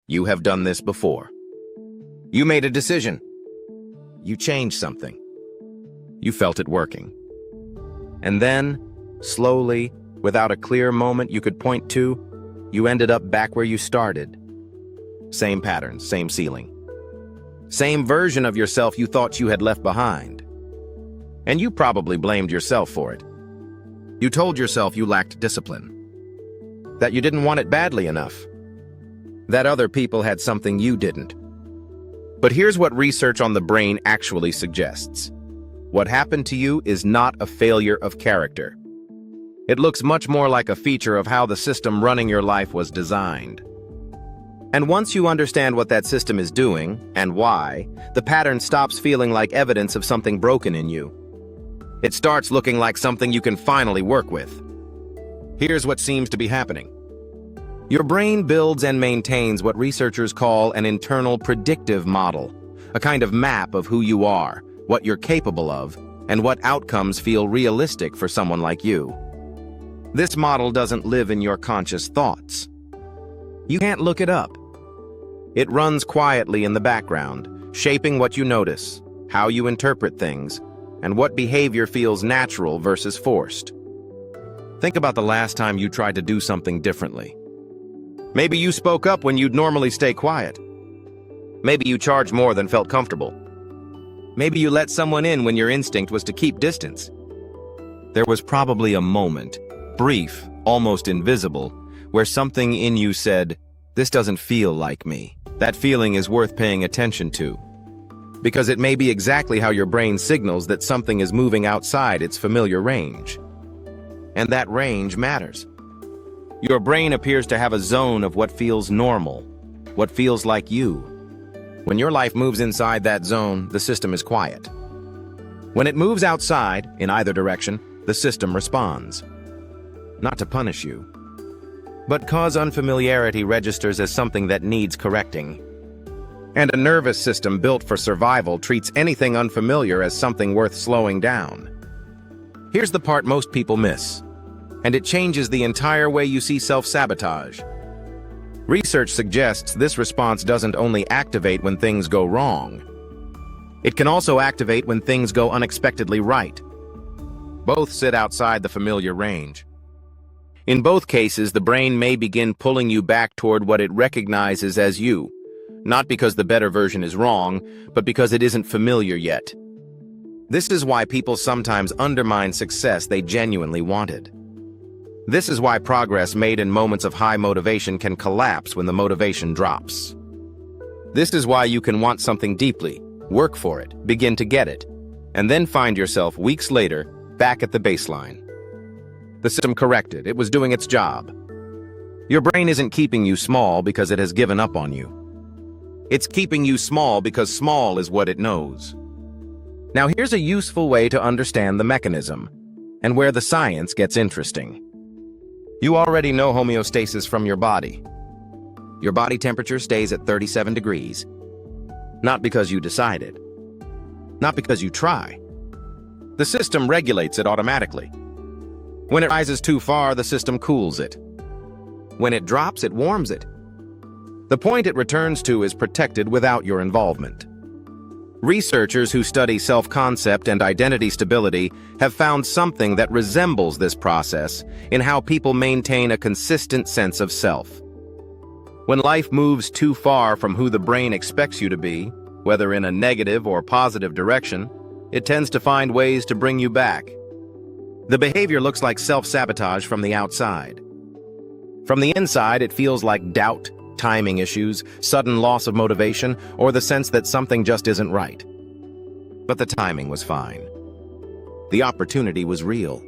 You have done this before. You made a decision. You changed something. You felt it working. And then, slowly, without a clear moment you could point to, you ended up back where you started. Same patterns, same ceiling. Same version of yourself you thought you had left behind. And you probably blamed yourself for it. You told yourself you lacked discipline. That you didn't want it badly enough. That other people had something you didn't. But here's what research on the brain actually suggests. What happened to you is not a failure of character. It looks much more like a feature of how the system running your life was designed. And once you understand what that system is doing, and why, the pattern stops feeling like evidence of something broken in you. It starts looking like something you can finally work with. Here's what seems to be happening. Your brain builds and maintains what researchers call an internal predictive model, a kind of map of who you are, what you're capable of, and what outcomes feel realistic for someone like you. This model doesn't live in your conscious thoughts. You can't look it up. It runs quietly in the background, shaping what you notice, how you interpret things, and what behavior feels natural versus forced. Think about the last time you tried to do something differently. Maybe you spoke up when you'd normally stay quiet. Maybe you charged more than felt comfortable. Maybe you let someone in when your instinct was to keep distance. There was probably a moment, brief, almost invisible, where something in you said, "This doesn't feel like me." That feeling is worth paying attention to, because it may be exactly how your brain signals that something is moving outside its familiar range. And that range matters. Your brain appears to have a zone of what feels normal, what feels like you. When your life moves inside that zone, the system is quiet. When it moves outside, in either direction, the system responds. Not to punish you, but cause unfamiliarity registers as something that needs correcting. And a nervous system built for survival treats anything unfamiliar as something worth slowing down. Here's the part most people miss, and it changes the entire way you see self-sabotage. Research suggests this response doesn't only activate when things go wrong. It can also activate when things go unexpectedly right. Both sit outside the familiar range. In both cases, the brain may begin pulling you back toward what it recognizes as you, not because the better version is wrong, but because it isn't familiar yet. This is why people sometimes undermine success they genuinely wanted. This is why progress made in moments of high motivation can collapse when the motivation drops. This is why you can want something deeply, work for it, begin to get it, and then find yourself weeks later back at the baseline. The system corrected, it was doing its job. Your brain isn't keeping you small because it has given up on you. It's keeping you small because small is what it knows. Now here's a useful way to understand the mechanism, and where the science gets interesting. You already know homeostasis from your body. Your body temperature stays at 37 degrees. Not because you decided. Not because you try. The system regulates it automatically. When it rises too far, the system cools it. When it drops, it warms it. The point it returns to is protected without your involvement. Researchers who study self-concept and identity stability have found something that resembles this process in how people maintain a consistent sense of self. When life moves too far from who the brain expects you to be, whether in a negative or positive direction, it tends to find ways to bring you back. The behavior looks like self-sabotage from the outside. From the inside, it feels like doubt, timing issues, sudden loss of motivation, or the sense that something just isn't right. But the timing was fine. The opportunity was real.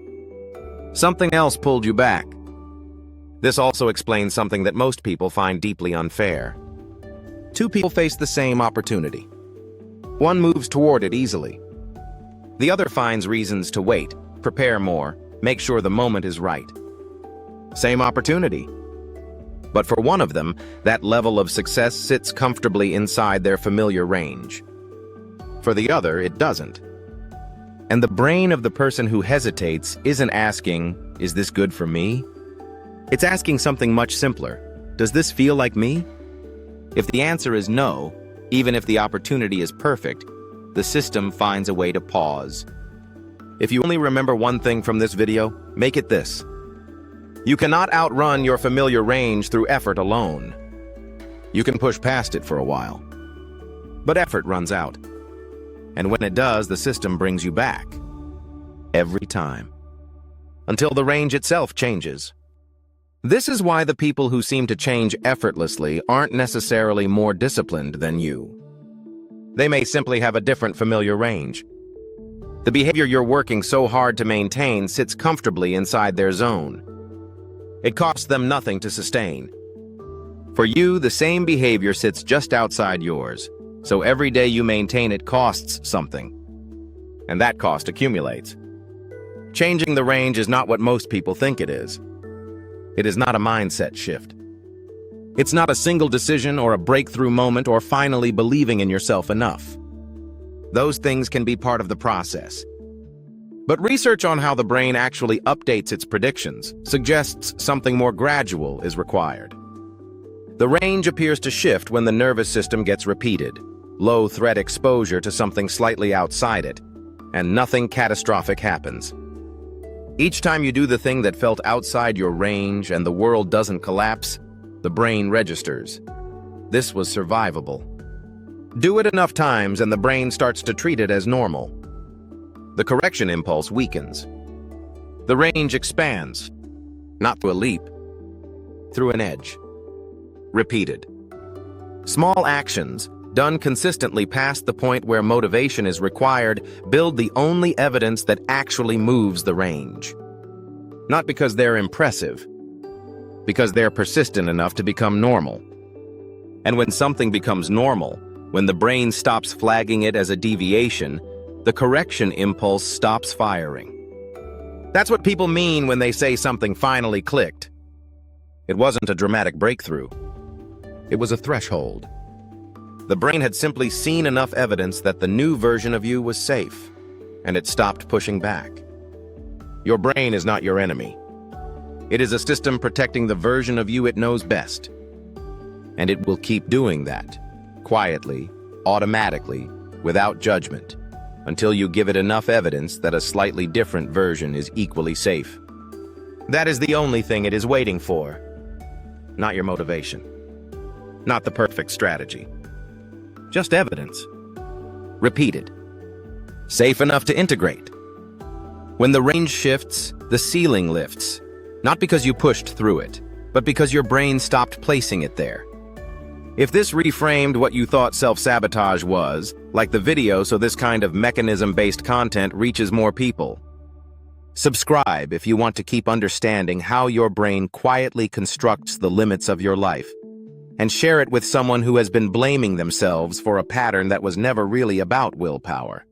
Something else pulled you back. This also explains something that most people find deeply unfair. Two people face the same opportunity. One moves toward it easily. The other finds reasons to wait, prepare more, make sure the moment is right. Same opportunity. But for one of them, that level of success sits comfortably inside their familiar range. For the other, it doesn't. And the brain of the person who hesitates isn't asking, "Is this good for me?" It's asking something much simpler. Does this feel like me? If the answer is no, even if the opportunity is perfect, the system finds a way to pause. If you only remember one thing from this video, make it this. You cannot outrun your familiar range through effort alone. You can push past it for a while, but effort runs out. And when it does, the system brings you back. Every time. Until the range itself changes. This is why the people who seem to change effortlessly aren't necessarily more disciplined than you. They may simply have a different familiar range. The behavior you're working so hard to maintain sits comfortably inside their zone. It costs them nothing to sustain. For you, the same behavior sits just outside yours, so every day you maintain it costs something. And that cost accumulates. Changing the range is not what most people think it is. It is not a mindset shift. It's not a single decision or a breakthrough moment or finally believing in yourself enough. Those things can be part of the process. But research on how the brain actually updates its predictions suggests something more gradual is required. The range appears to shift when the nervous system gets repeated, low-threat exposure to something slightly outside it, and nothing catastrophic happens. Each time you do the thing that felt outside your range and the world doesn't collapse, the brain registers. This was survivable. Do it enough times and the brain starts to treat it as normal. The correction impulse weakens. The range expands, not through a leap, through an edge. Repeated. Small actions, done consistently past the point where motivation is required, build the only evidence that actually moves the range. Not because they're impressive, because they're persistent enough to become normal. And when something becomes normal, when the brain stops flagging it as a deviation, the correction impulse stops firing. That's what people mean when they say something finally clicked. It wasn't a dramatic breakthrough. It was a threshold. The brain had simply seen enough evidence that the new version of you was safe, and it stopped pushing back. Your brain is not your enemy. It is a system protecting the version of you it knows best. And it will keep doing that, quietly, automatically, without judgment, until you give it enough evidence that a slightly different version is equally safe. That is the only thing it is waiting for. Not your motivation. Not the perfect strategy. Just evidence. Repeated. Safe enough to integrate. When the range shifts, the ceiling lifts. Not because you pushed through it, but because your brain stopped placing it there. If this reframed what you thought self-sabotage was, like the video so this kind of mechanism-based content reaches more people. Subscribe if you want to keep understanding how your brain quietly constructs the limits of your life. And share it with someone who has been blaming themselves for a pattern that was never really about willpower.